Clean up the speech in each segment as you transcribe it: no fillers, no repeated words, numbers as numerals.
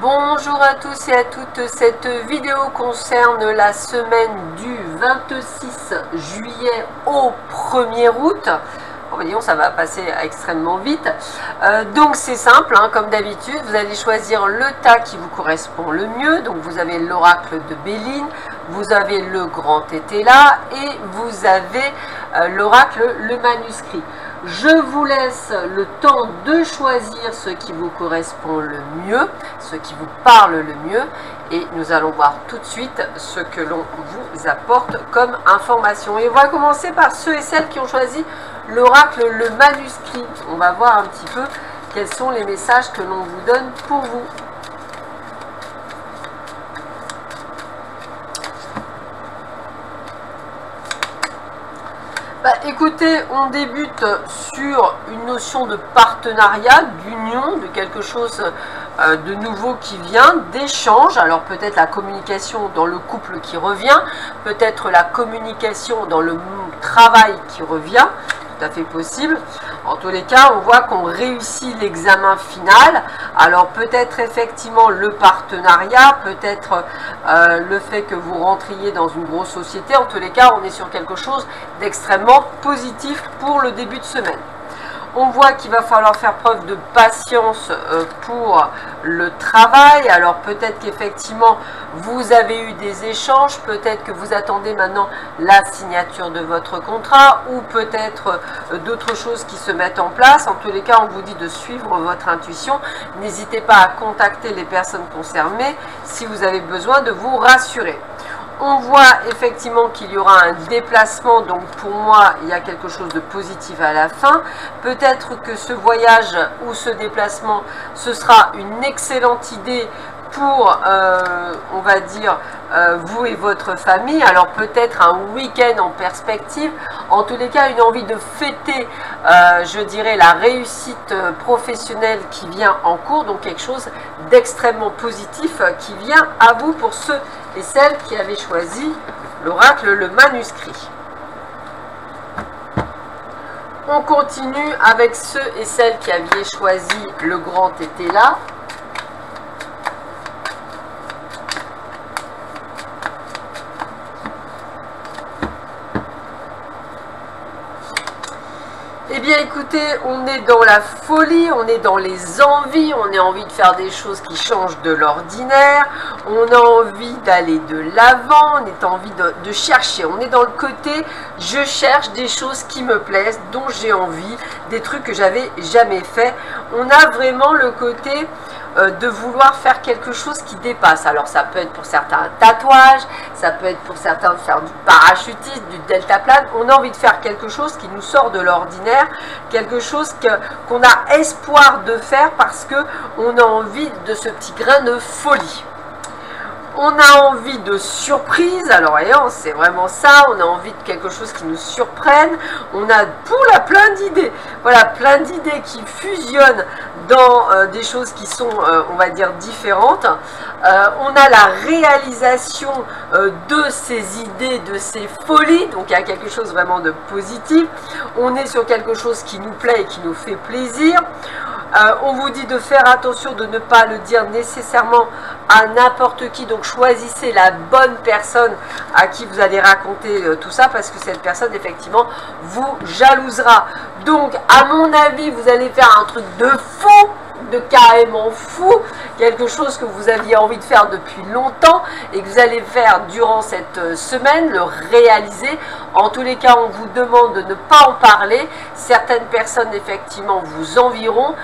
Bonjour à tous et à toutes, cette vidéo concerne la semaine du 26 juillet au 1er août. Voyons, ça va passer extrêmement vite. Donc c'est simple, hein, comme d'habitude, vous allez choisir le tas qui vous correspond le mieux. Donc vous avez l'oracle de Béline, vous avez le grand Tétéla et vous avez l'oracle, le manuscrit. Je vous laisse le temps de choisir ce qui vous correspond le mieux, ce qui vous parle le mieux, et nous allons voir tout de suite ce que l'on vous apporte comme information. Et on va commencer par ceux et celles qui ont choisi l'oracle, le manuscrit. On va voir un petit peu quels sont les messages que l'on vous donne pour vous. Écoutez, on débute sur une notion de partenariat, d'union, de quelque chose de nouveau qui vient, d'échange. Alors peut-être la communication dans le couple qui revient, peut-être la communication dans le travail qui revient, tout à fait possible. En tous les cas, on voit qu'on réussit l'examen final. Alors peut-être effectivement le partenariat, peut-être le fait que vous rentriez dans une grosse société. En tous les cas, on est sur quelque chose d'extrêmement positif pour le début de semaine. On voit qu'il va falloir faire preuve de patience pour le travail. Alors peut-être qu'effectivement vous avez eu des échanges, peut-être que vous attendez maintenant la signature de votre contrat ou peut-être d'autres choses qui se mettent en place. En tous les cas, on vous dit de suivre votre intuition. N'hésitez pas à contacter les personnes concernées si vous avez besoin de vous rassurer. On voit effectivement qu'il y aura un déplacement, donc pour moi, il y a quelque chose de positif à la fin. Peut-être que ce voyage ou ce déplacement, ce sera une excellente idée pour, on va dire, vous et votre famille. Alors peut-être un week-end en perspective. En tous les cas, une envie de fêter, je dirais, la réussite professionnelle qui vient en cours. Donc quelque chose d'extrêmement positif qui vient à vous pour ceux et celles qui avaient choisi l'oracle, le manuscrit. On continue avec ceux et celles qui avaient choisi le grand Tétéla. Eh bien écoutez, on est dans la folie, on est dans les envies, on a envie de faire des choses qui changent de l'ordinaire, on a envie d'aller de l'avant, on a envie de chercher, on est dans le côté je cherche des choses qui me plaisent, dont j'ai envie, des trucs que j'avais jamais fait. On a vraiment le côté de vouloir faire quelque chose qui dépasse. Alors ça peut être pour certains un tatouage, ça peut être pour certains de faire du parachutisme, du deltaplane. On a envie de faire quelque chose qui nous sort de l'ordinaire, quelque chose qu'on a espoir de faire parce que on a envie de ce petit grain de folie. On a envie de surprise, alors voyons, c'est vraiment ça, on a envie de quelque chose qui nous surprenne, on a plein d'idées, voilà, plein d'idées qui fusionnent dans des choses qui sont, on va dire, différentes. On a la réalisation de ces idées, de ces folies, donc il y a quelque chose vraiment de positif, on est sur quelque chose qui nous plaît et qui nous fait plaisir. On vous dit de faire attention de ne pas le dire nécessairement à n'importe qui, donc choisissez la bonne personne à qui vous allez raconter tout ça parce que cette personne effectivement vous jalousera. Donc à mon avis vous allez faire un truc de fou, de carrément fou, quelque chose que vous aviez envie de faire depuis longtemps et que vous allez faire durant cette semaine, le réaliser. En tous les cas, on vous demande de ne pas en parler. Certaines personnes, effectivement, vous envieront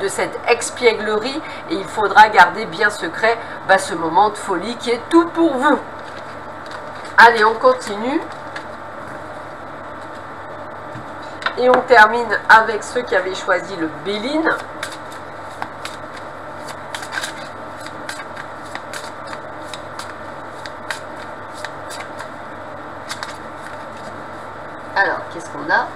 de cette espièglerie et il faudra garder bien secret ce moment de folie qui est tout pour vous. Allez, on continue. Et on termine avec ceux qui avaient choisi le Béline. Alors, qu'est-ce qu'on a?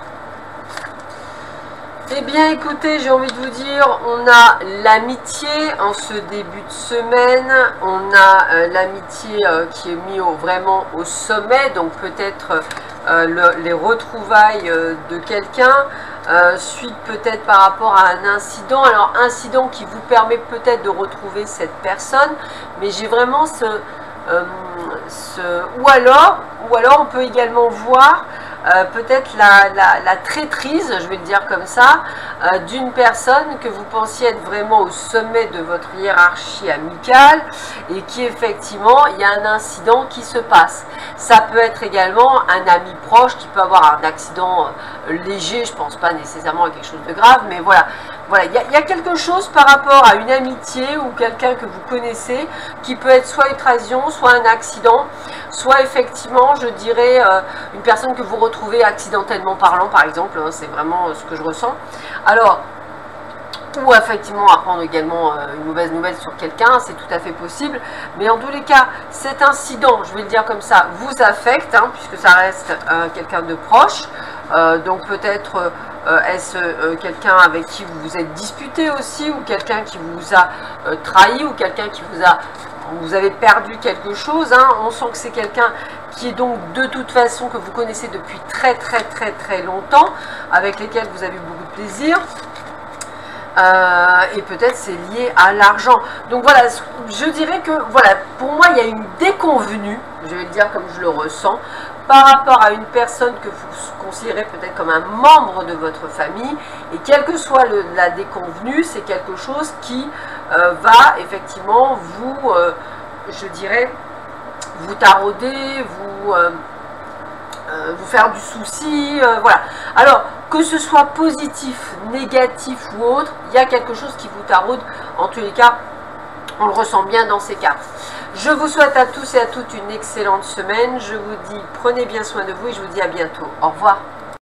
Eh bien, écoutez, j'ai envie de vous dire, on a l'amitié en ce début de semaine, on a l'amitié qui est mise vraiment au sommet, donc peut-être les retrouvailles de quelqu'un. suite peut-être par rapport à un incident. Alors incident qui vous permet peut-être de retrouver cette personne, mais j'ai vraiment ou alors on peut également voir peut-être la traîtrise, je vais le dire comme ça, d'une personne que vous pensiez être vraiment au sommet de votre hiérarchie amicale et qui effectivement, il y a un incident qui se passe. Ça peut être également un ami proche qui peut avoir un accident léger, je ne pense pas nécessairement à quelque chose de grave, mais voilà. Voilà, il y a quelque chose par rapport à une amitié ou quelqu'un que vous connaissez qui peut être soit une trahison, soit un accident, soit effectivement, je dirais, une personne que vous retrouvez accidentellement parlant, par exemple, hein, c'est vraiment ce que je ressens. Alors, ou effectivement apprendre également une mauvaise nouvelle sur quelqu'un, c'est tout à fait possible, mais en tous les cas, cet incident, je vais le dire comme ça, vous affecte, hein, puisque ça reste quelqu'un de proche, donc peut-être est-ce quelqu'un avec qui vous vous êtes disputé aussi, ou quelqu'un qui vous a trahi, ou quelqu'un qui vous avez perdu quelque chose, hein. On sent que c'est quelqu'un qui est donc de toute façon que vous connaissez depuis très longtemps, avec lesquels vous avez eu beaucoup de plaisir. Et peut-être c'est lié à l'argent. Donc voilà, je dirais que voilà, pour moi il y a une déconvenue, je vais le dire comme je le ressens, par rapport à une personne que vous considérez peut-être comme un membre de votre famille, et quelle que soit la déconvenue, c'est quelque chose qui va effectivement vous, je dirais, vous tarauder, vous faire du souci, voilà. Alors, que ce soit positif, négatif ou autre, il y a quelque chose qui vous taraude. En tous les cas, on le ressent bien dans ces cartes. Je vous souhaite à tous et à toutes une excellente semaine. Je vous dis, prenez bien soin de vous et je vous dis à bientôt. Au revoir.